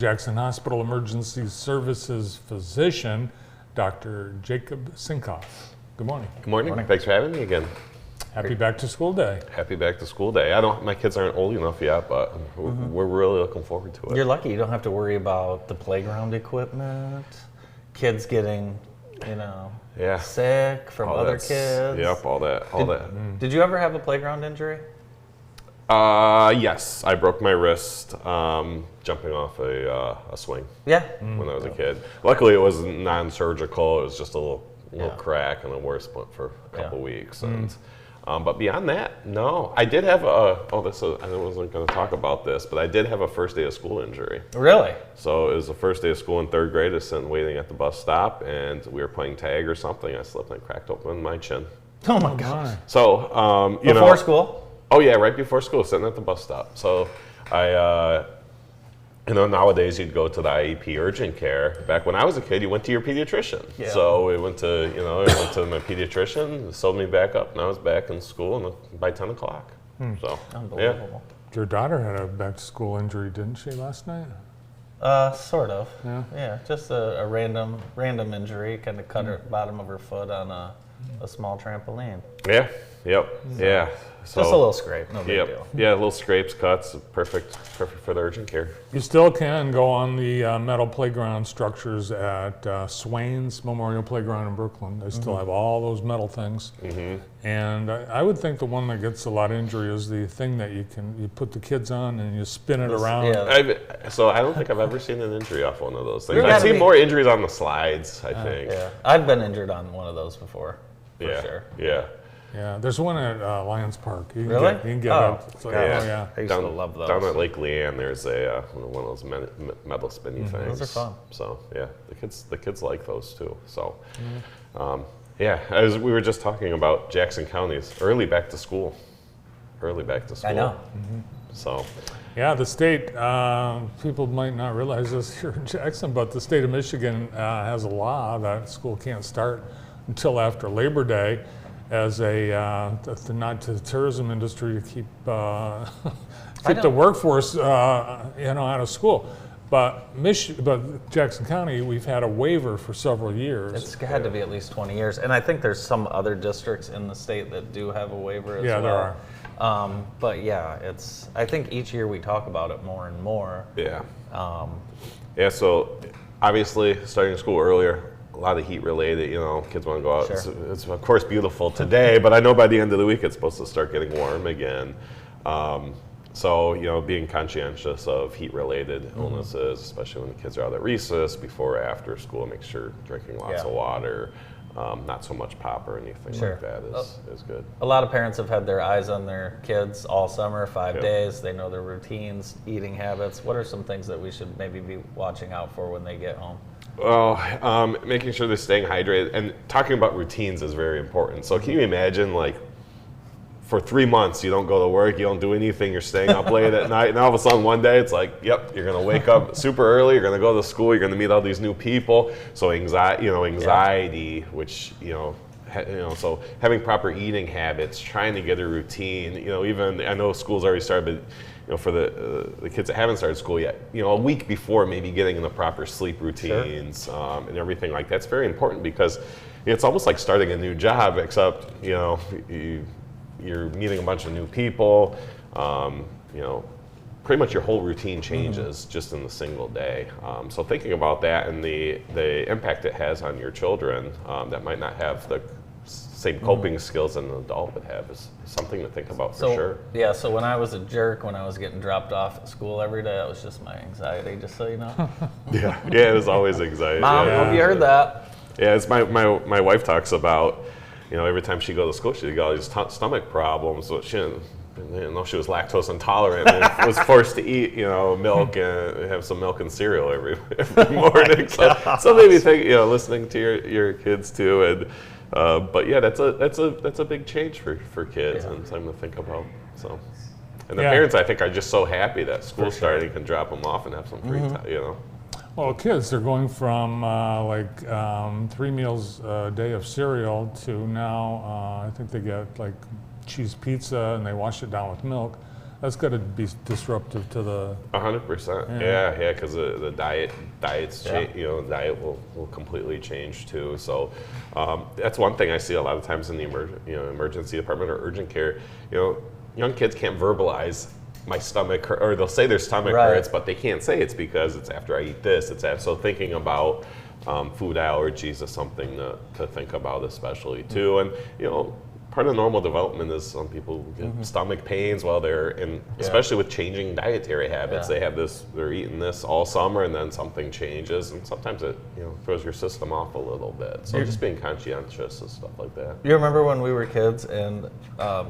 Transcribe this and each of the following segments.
Jackson Hospital Emergency Services physician, Dr. Jacob Sinkoff. Good morning. Good morning. Thanks for having me again. Happy back to school day. Happy back to school day. My kids aren't old enough yet, but we're really looking forward to it. You're lucky you don't have to worry about the playground equipment, kids getting, sick from other kids. Yep, all that. Did you ever have a playground injury? Yes, I broke my wrist jumping off a swing. Yeah. When I was a kid. Luckily, it was non-surgical. It was just a little crack and a worse one for a couple weeks. And but beyond that, no. I did have I wasn't going to talk about this, but I did have a first day of school injury. Really? So it was the first day of school in third grade. I was sitting waiting at the bus stop, and we were playing tag or something. I slipped and cracked open my chin. Oh my gosh. So before school? Oh yeah, right before school, sitting at the bus stop. So I, nowadays you'd go to the IEP urgent care. Back when I was a kid, you went to your pediatrician. Yeah. So we went to, my pediatrician, sewed me back up, and I was back in school by 10 o'clock. So, unbelievable. Yeah. Your daughter had a back to school injury, didn't she, last night? Sort of. Yeah. Yeah, just a random injury, kind of cut her bottom of her foot on a small trampoline. Yeah. Yep. Yeah. So, just a little scrape, no big deal. Yeah, little scrapes, cuts, perfect for the urgent care. You still can go on the metal playground structures at Swain's Memorial Playground in Brooklyn. They still have all those metal things. And I would think the one that gets a lot of injury is the thing that you put the kids on and you spin it around. Yeah. So I don't think I've ever seen an injury off one of those things. Really? I've seen more injuries on the slides, I think. Yeah, I've been injured on one of those before, for sure. Yeah. Yeah, there's one at Lions Park. You can Really? You can get it. So, yeah. I used to love those. Down at Lake Leanne, there's a one of those metal spinny things. Those are fun. So yeah, the kids like those too. So as we were just talking about Jackson County's early back to school. I know. So. Yeah, the state, people might not realize this here in Jackson, but the state of Michigan has a law that school can't start until after Labor Day, as not to the tourism industry to keep the workforce out of school. But Jackson County, we've had a waiver for several years. It's had to be at least 20 years, and I think there's some other districts in the state that do have a waiver as well. Yeah, there are. But yeah, I think each year we talk about it more and more. Yeah. So obviously starting school earlier. A lot of heat related, kids want to go out. Sure. It's of course beautiful today, but I know by the end of the week it's supposed to start getting warm again. So, being conscientious of heat related illnesses, especially when the kids are out at recess, before or after school, make sure drinking lots of water, not so much pop or anything like that is good. A lot of parents have had their eyes on their kids all summer, 5 days. They know their routines, eating habits. What are some things that we should maybe be watching out for when they get home? Well, making sure they're staying hydrated and talking about routines is very important. So can you imagine, for 3 months you don't go to work, you don't do anything, you're staying up late at night, and all of a sudden one day it's like, yep, you're going to wake up super early, you're going to go to school, you're going to meet all these new people. So anxiety, which so having proper eating habits, trying to get a routine. Even I know school's already started, but for the kids that haven't started school yet, a week before maybe getting in the proper sleep routines and everything like that's very important, because it's almost like starting a new job, except you're meeting a bunch of new people. Pretty much your whole routine changes just in a single day. So thinking about that and the impact it has on your children that might not have the same coping skills that an adult would have is something to think about for sure. Yeah, so when I was a jerk, when I was getting dropped off at school every day, it was just my anxiety, just so you know. Yeah, it was always anxiety. Mom, hope you heard that. Yeah, it's my wife talks about, every time she goes to school, she got all these stomach problems. So she was lactose intolerant and was forced to eat, milk and have some milk and cereal every morning. So maybe think, listening to your kids too, and but yeah, that's a big change for kids and something to think about. So, and the parents, I think, are just so happy that school's starting, can drop them off and have some free time. Well, kids, they're going from 3 meals a day of cereal to now I think they get cheese pizza and they wash it down with milk. That's got to be disruptive to the. 100%. Yeah, because the diets change. Diet will completely change too. So that's one thing I see a lot of times in the emergency department or urgent care. Young kids can't verbalize my stomach, or they'll say their stomach hurts, but they can't say it's because it's after I eat this. So thinking about food allergies is something to think about, especially too. And part of normal development is some people get stomach pains while they're in, especially with changing dietary habits. They have they're eating this all summer, and then something changes, and sometimes it throws your system off a little bit. So just being conscientious and stuff like that. You remember when we were kids and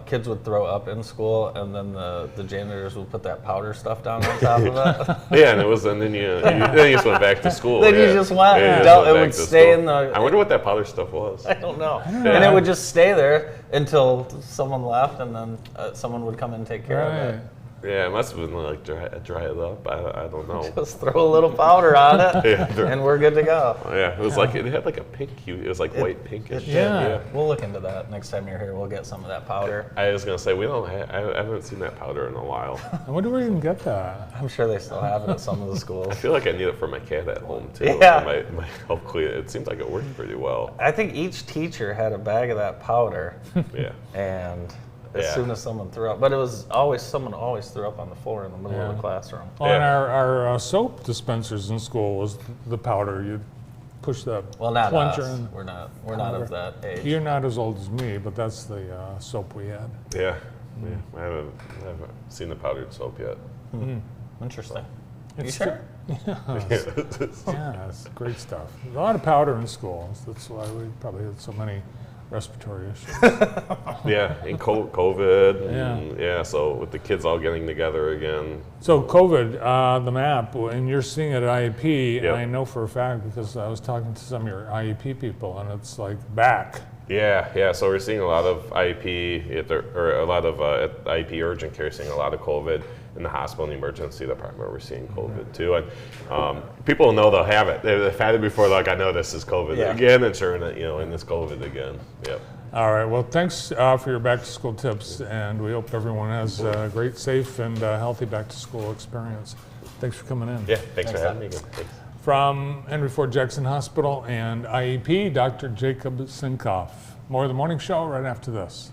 kids would throw up in school, and then the janitors would put that powder stuff down on top of it? Yeah, and then you just went back to school. Then you just went. It would stay in the. I wonder what that powder stuff was. I don't know. And it would just stay there until someone left, and then someone would come and take care of it. Yeah, it must have been like dry it up. I don't know. Just throw a little powder on it, and we're good to go. Yeah, it was like it had like a pink hue. It was like white pinkish. Yeah. We'll look into that next time you're here. We'll get some of that powder. I was gonna say I haven't seen that powder in a while. I wonder where you can get that. I'm sure they still have it at some of the schools. I feel like I need it for my cat at home too. Yeah. It might help clean it. It seems like it works pretty well. I think each teacher had a bag of that powder. Yeah. And as soon as someone threw up, but someone always threw up on the floor in the middle of the classroom. Well, and our soap dispensers in school was the powder. You'd push the not plunger us. in. We're not of that age. You're not as old as me, but that's the soap we had. Yeah. I haven't seen the powdered soap yet. Interesting. It's You sure? Yeah, it's great stuff. A lot of powder in school. That's why we probably had so many respiratory issues. Yeah, and COVID. And so with the kids all getting together again. So COVID, the map, and you're seeing it at IEP, I know for a fact because I was talking to some of your IEP people, and it's like back. Yeah. So we're seeing a lot of IEP, or a lot of at IEP urgent care, seeing a lot of COVID. In the hospital and the emergency department, we're seeing COVID too. And people know they'll have it. They've had it before, like, I know this is COVID again, and sure, and this COVID again. Yep. All right. Well, thanks for your back to school tips, and we hope everyone has a great, safe, and healthy back to school experience. Thanks for coming in. Yeah, thanks for having me again. Thanks. From Henry Ford Jackson Hospital and IEP, Dr. Jacob Sinkoff. More of the morning show right after this.